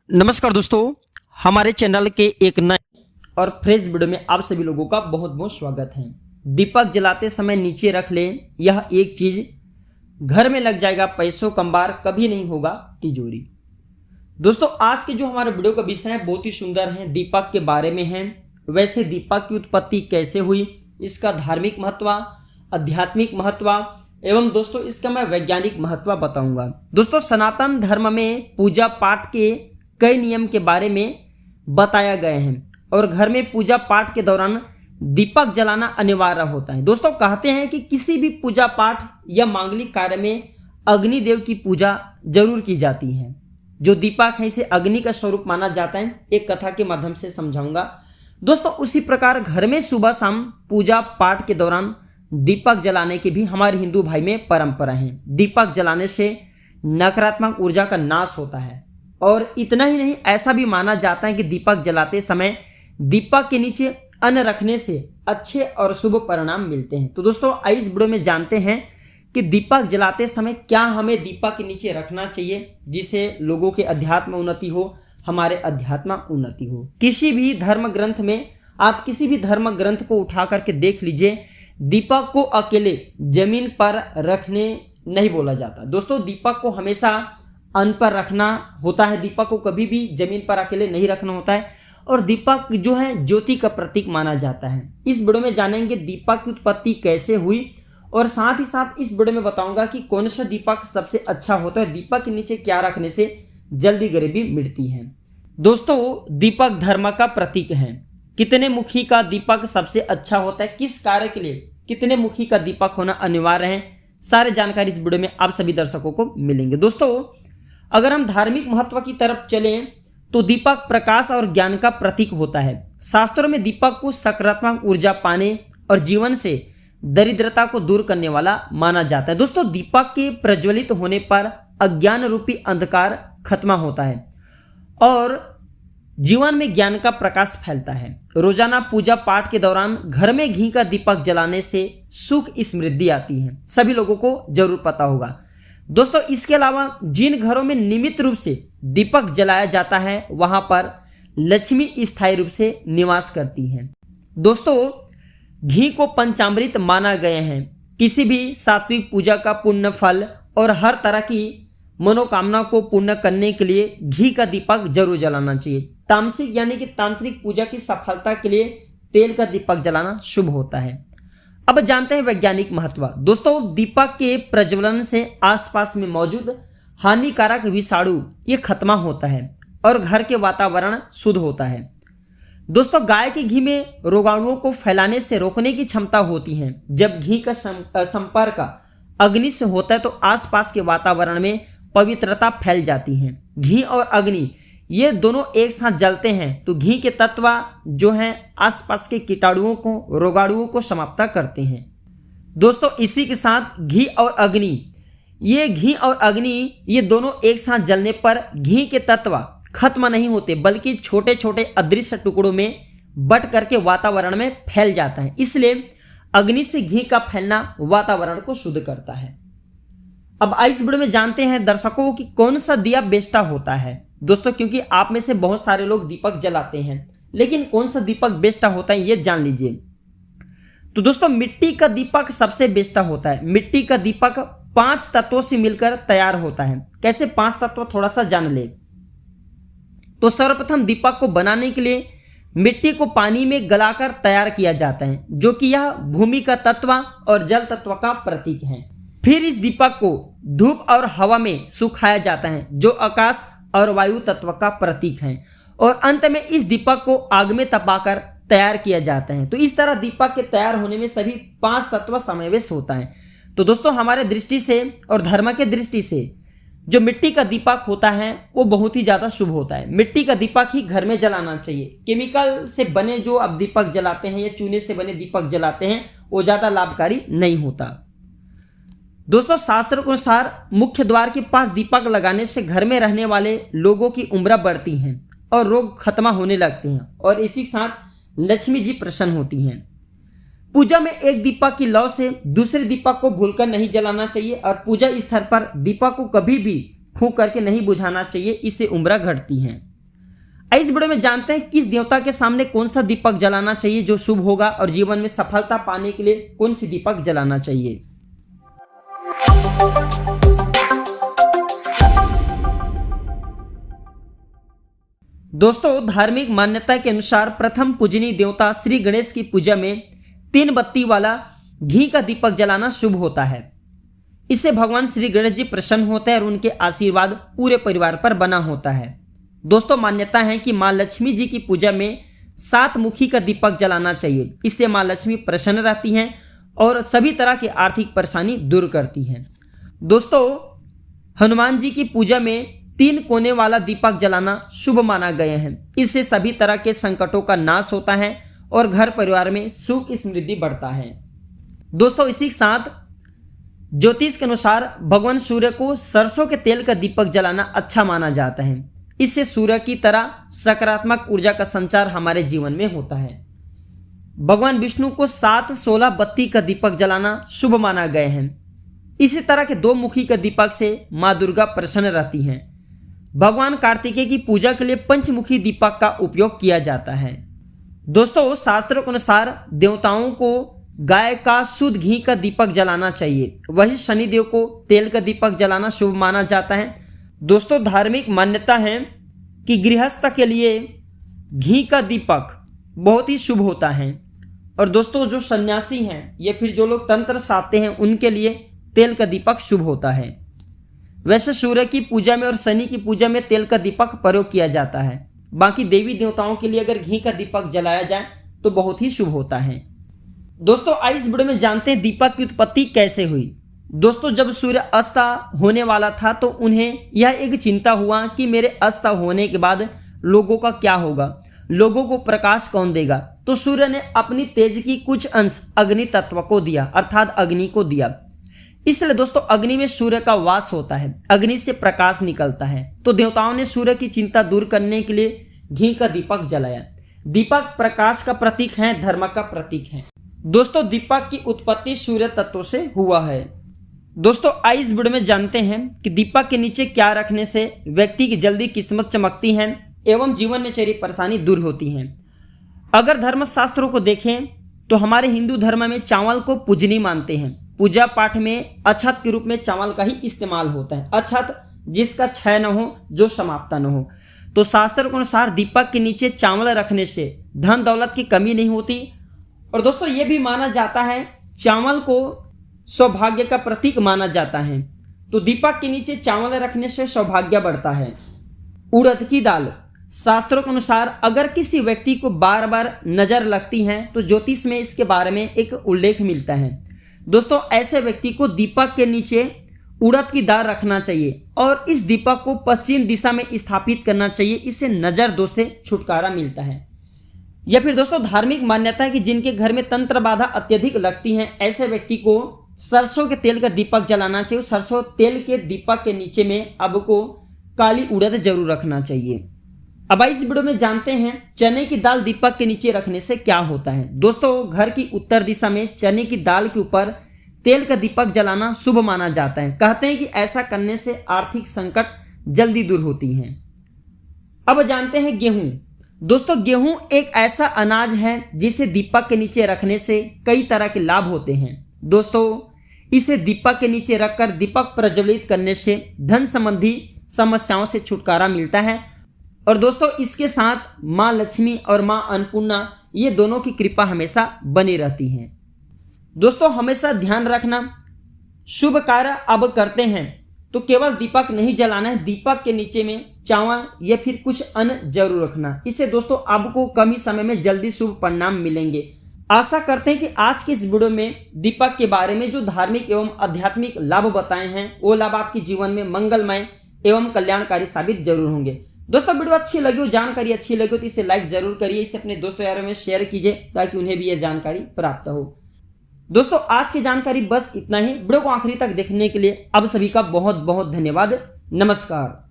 नमस्कार दोस्तों, हमारे चैनल के एक नए और फ्रेश वीडियो में आप सभी लोगों का बहुत बहुत स्वागत है। दीपक जलाते समय नीचे रख लें, यह एक चीज घर में लग जाएगा पैसों कम्बार, कभी नहीं होगा तिजोरी। दोस्तों आज के जो हमारे वीडियो का विषय है बहुत ही सुंदर है, दीपक के बारे में है। वैसे दीपक की उत्पत्ति कैसे हुई, इसका धार्मिक महत्व, आध्यात्मिक महत्व एवं दोस्तों इसका मैं वैज्ञानिक महत्व बताऊंगा। दोस्तों सनातन धर्म में पूजा पाठ के कई नियम के बारे में बताया गए हैं और घर में पूजा पाठ के दौरान दीपक जलाना अनिवार्य होता है। दोस्तों कहते हैं कि किसी भी पूजा पाठ या मांगलिक कार्य में अग्निदेव की पूजा जरूर की जाती है। जो दीपक है इसे अग्नि का स्वरूप माना जाता है, एक कथा के माध्यम से समझाऊंगा। दोस्तों उसी प्रकार घर में सुबह शाम पूजा पाठ के दौरान दीपक जलाने की भी हमारे हिंदू भाई में परंपरा है। दीपक जलाने से नकारात्मक ऊर्जा का नाश होता है और इतना ही नहीं, ऐसा भी माना जाता है कि दीपक जलाते समय दीपक के नीचे अन्न रखने से अच्छे और शुभ परिणाम मिलते हैं। तो दोस्तों इस वीडियो में जानते हैं कि दीपक जलाते समय क्या हमें दीपक के नीचे रखना चाहिए जिससे लोगों के अध्यात्म उन्नति हो, हमारे अध्यात्म उन्नति हो। किसी भी धर्म ग्रंथ में आप किसी भी धर्म ग्रंथ को उठा करके देख लीजिए, दीपक को अकेले जमीन पर रखने नहीं बोला जाता। दोस्तों दीपक को हमेशा अन्न पर रखना होता है, दीपक को कभी भी जमीन पर अकेले नहीं रखना होता है और दीपक जो है ज्योति का प्रतीक माना जाता है। इस वीडियो में जानेंगे दीपक की उत्पत्ति कैसे हुई और साथ ही साथ इस वीडियो में बताऊंगा कि कौन सा दीपक सबसे अच्छा होता है, दीपक के नीचे क्या रखने से जल्दी गरीबी मिटती है। दोस्तों दीपक धर्म का प्रतीक है। कितने मुखी का दीपक सबसे अच्छा होता है, किस कार्य के लिए कितने मुखी का दीपक होना अनिवार्य है, सारी जानकारी इस वीडियो में आप सभी दर्शकों को मिलेंगे। दोस्तों अगर हम धार्मिक महत्व की तरफ चलें तो दीपक प्रकाश और ज्ञान का प्रतीक होता है। शास्त्रों में दीपक को सकारात्मक ऊर्जा पाने और जीवन से दरिद्रता को दूर करने वाला माना जाता है। दोस्तों दीपक के प्रज्वलित होने पर अज्ञान रूपी अंधकार खत्म होता है और जीवन में ज्ञान का प्रकाश फैलता है। रोजाना पूजा पाठ के दौरान घर में घी का दीपक जलाने से सुख समृद्धि आती है, सभी लोगों को जरूर पता होगा। दोस्तों इसके अलावा जिन घरों में नियमित रूप से दीपक जलाया जाता है वहां पर लक्ष्मी स्थायी रूप से निवास करती हैं। दोस्तों घी को पंचामृत माना गया है। किसी भी सात्विक पूजा का पुण्य फल और हर तरह की मनोकामना को पूर्ण करने के लिए घी का दीपक जरूर जलाना चाहिए। तामसिक यानी कि तांत्रिक पूजा की सफलता के लिए तेल का दीपक जलाना शुभ होता है। अब जानते हैं वैज्ञानिक महत्व। दोस्तों दीपक के प्रज्वलन से आसपास में मौजूद हानिकारक विषाणु ये खत्म होता है और घर के वातावरण शुद्ध होता है। दोस्तों गाय के घी में रोगाणुओं को फैलाने से रोकने की क्षमता होती है। जब घी का संपर्क अग्नि से होता है तो आसपास के वातावरण में पवित्रता फैल जाती है। घी और अग्नि ये दोनों एक साथ जलते हैं तो घी के तत्व जो हैं आसपास के कीटाणुओं को, रोगाणुओं को समाप्त करते हैं। दोस्तों इसी के साथ घी और अग्नि ये दोनों एक साथ जलने पर घी के तत्व खत्म नहीं होते बल्कि छोटे छोटे अदृश्य टुकड़ों में बट करके वातावरण में फैल जाता है। इसलिए अग्नि से घी का फैलना वातावरण को शुद्ध करता है। अब इस वीडियो में जानते हैं दर्शकों कि कौन सा दिया बेस्ट होता है। दोस्तों क्योंकि आप में से बहुत सारे लोग दीपक जलाते हैं, लेकिन कौन सा दीपक बेस्ट होता है ये जान लीजिए। तो दोस्तों मिट्टी का दीपक सबसे बेस्ट होता है। मिट्टी का दीपक 5 तत्वों से मिलकर तैयार होता है। कैसे 5 तत्व थोड़ा सा जान ले। तो सर्वप्रथम दीपक को बनाने के लिए मिट्टी को पानी में गलाकर तैयार किया जाता है, जो कि यह भूमि का तत्व और जल तत्व का प्रतीक है। फिर इस दीपक को धूप और हवा में सुखाया जाता है, जो आकाश और वायु तत्व का प्रतीक है, और अंत में इस दीपक को आग में तपाकर तैयार किया जाता है। तो इस तरह दीपक के तैयार होने में सभी 5 तत्व समावेश होता है। तो दोस्तों हमारे दृष्टि से और धर्म के दृष्टि से जो मिट्टी का दीपक होता है वो बहुत ही ज्यादा शुभ होता है। मिट्टी का दीपक ही घर में जलाना चाहिए। केमिकल से बने जो अब दीपक जलाते हैं या चूने से बने दीपक जलाते हैं वो ज्यादा लाभकारी नहीं होता। दोस्तों शास्त्र के अनुसार मुख्य द्वार के पास दीपक लगाने से घर में रहने वाले लोगों की उम्र बढ़ती है और रोग खत्म होने लगते हैं और इसी के साथ लक्ष्मी जी प्रसन्न होती हैं। पूजा में एक दीपक की लौ से दूसरे दीपक को भूलकर नहीं जलाना चाहिए और पूजा स्थल पर दीपक को कभी भी फूंक करके नहीं बुझाना चाहिए, इससे उम्र घटती है। इस वीडियो में जानते हैं किस देवता के सामने कौन सा दीपक जलाना चाहिए जो शुभ होगा और जीवन में सफलता पाने के लिए कौन सी दीपक जलाना चाहिए। दोस्तों, धार्मिक मान्यता के अनुसार प्रथम पूजनीय देवता श्री गणेश की पूजा में 3 बत्ती वाला घी का दीपक जलाना शुभ होता है। इससे भगवान श्री गणेश जी प्रसन्न होते हैं और उनके आशीर्वाद पूरे परिवार पर बना होता है। दोस्तों, मान्यता है कि माँ लक्ष्मी जी की पूजा में 7 मुखी का दीपक जलाना चाहिए। इससे माँ लक्ष्मी प्रसन्न रहती हैं और सभी तरह की आर्थिक परेशानी दूर करती हैं। दोस्तों, हनुमान जी की पूजा में 3 कोने वाला दीपक जलाना शुभ माना गया है। इससे सभी तरह के संकटों का नाश होता है और घर परिवार में सुख समृद्धि बढ़ता है। दोस्तों, इसी के साथ ज्योतिष के अनुसार भगवान सूर्य को सरसों के तेल का दीपक जलाना अच्छा माना जाता है। इससे सूर्य की तरह सकारात्मक ऊर्जा का संचार हमारे जीवन में होता है। भगवान विष्णु को 7-16 बत्ती का दीपक जलाना शुभ माना गया है। इसी तरह के 2 मुखी का दीपक से माँ दुर्गा प्रसन्न रहती हैं। भगवान कार्तिकेय की पूजा के लिए पंचमुखी दीपक का उपयोग किया जाता है। दोस्तों, शास्त्रों के अनुसार देवताओं को गाय का शुद्ध घी का दीपक जलाना चाहिए। वही शनिदेव को तेल का दीपक जलाना शुभ माना जाता है। दोस्तों, धार्मिक मान्यता है कि गृहस्थ के लिए घी का दीपक बहुत ही शुभ होता है। और दोस्तों, जो सन्यासी हैं या फिर जो लोग तंत्र साधते हैं उनके लिए तेल का दीपक शुभ होता है। वैसे सूर्य की पूजा में और शनि की पूजा में तेल का दीपक प्रयोग किया जाता है। बाकी देवी देवताओं के लिए अगर घी का दीपक जलाया जाए तो बहुत ही शुभ होता है। दोस्तों, इस वीडियो में जानते हैं दीपक की उत्पत्ति कैसे हुई। दोस्तों, जब सूर्य अस्त होने वाला था तो उन्हें यह एक चिंता हुआ कि मेरे अस्त होने के बाद लोगों का क्या होगा, लोगों को प्रकाश कौन देगा। तो सूर्य ने अपनी तेज की कुछ अंश अग्नि तत्व को दिया, अर्थात अग्नि को दिया। इसलिए दोस्तों, अग्नि में सूर्य का वास होता है, अग्नि से प्रकाश निकलता है। तो देवताओं ने सूर्य की चिंता दूर करने के लिए घी का दीपक जलाया। दीपक प्रकाश का प्रतीक है, धर्म का प्रतीक है। दोस्तों, दीपक की उत्पत्ति सूर्य तत्व से हुआ है। दोस्तों, इस वीडियो में जानते हैं कि दीपक के नीचे क्या रखने से व्यक्ति की जल्दी किस्मत चमकती है एवं जीवन में चली परेशानी दूर होती है। अगर धर्मशास्त्रों को देखें तो हमारे हिंदू धर्म में चावल को पूजनीय मानते हैं। पूजा पाठ में अक्षत के रूप में चावल का ही इस्तेमाल होता है। अक्षत जिसका क्षय न हो, जो समाप्ता न हो। तो शास्त्र के अनुसार दीपक के नीचे चावल रखने से धन दौलत की कमी नहीं होती। और दोस्तों, ये भी माना जाता है चावल को सौभाग्य का प्रतीक माना जाता है। तो दीपक के नीचे चावल रखने से सौभाग्य बढ़ता है। उड़द की दाल, शास्त्रों के अनुसार अगर किसी व्यक्ति को बार बार नजर लगती है तो ज्योतिष में इसके बारे में एक उल्लेख मिलता है। दोस्तों, ऐसे व्यक्ति को दीपक के नीचे उड़द की दाल रखना चाहिए और इस दीपक को पश्चिम दिशा में स्थापित करना चाहिए। इससे नजर दोष से छुटकारा मिलता है। या फिर दोस्तों, धार्मिक मान्यता है कि जिनके घर में तंत्र बाधा अत्यधिक लगती है, ऐसे व्यक्ति को सरसों के तेल का दीपक जलाना चाहिए। सरसों तेल के दीपक के नीचे में आपको काली उड़द जरूर रखना चाहिए। अब इस वीडियो में जानते हैं चने की दाल दीपक के नीचे रखने से क्या होता है। दोस्तों, घर की उत्तर दिशा में चने की दाल के ऊपर तेल का दीपक जलाना शुभ माना जाता है। कहते हैं कि ऐसा करने से आर्थिक संकट जल्दी दूर होती हैं। अब जानते हैं गेहूं। दोस्तों, गेहूं एक ऐसा अनाज है जिसे दीपक के नीचे रखने से कई तरह के लाभ होते हैं। दोस्तों, इसे दीपक के नीचे रखकर दीपक प्रज्वलित करने से धन संबंधी समस्याओं से छुटकारा मिलता है। और दोस्तों, इसके साथ माँ लक्ष्मी और माँ अन्नपूर्णा ये दोनों की कृपा हमेशा बनी रहती है। दोस्तों, हमेशा ध्यान रखना, शुभ कार्य अब करते हैं तो केवल दीपक नहीं जलाना है, दीपक के नीचे में चावल या फिर कुछ अन्न जरूर रखना। इससे दोस्तों आपको कम ही समय में जल्दी शुभ परिणाम मिलेंगे। आशा करते हैं कि आज के इस वीडियो में दीपक के बारे में जो धार्मिक एवं आध्यात्मिक लाभ बताए हैं वो लाभ आपके जीवन में मंगलमय एवं कल्याणकारी साबित जरूर होंगे। दोस्तों, वीडियो अच्छी लगी हो, जानकारी अच्छी लगी हो तो इसे लाइक जरूर करिए। इसे अपने दोस्तों यारों में शेयर कीजिए ताकि उन्हें भी यह जानकारी प्राप्त हो। दोस्तों, आज की जानकारी बस इतना ही। वीडियो को आखिरी तक देखने के लिए आप सभी का बहुत बहुत धन्यवाद। नमस्कार।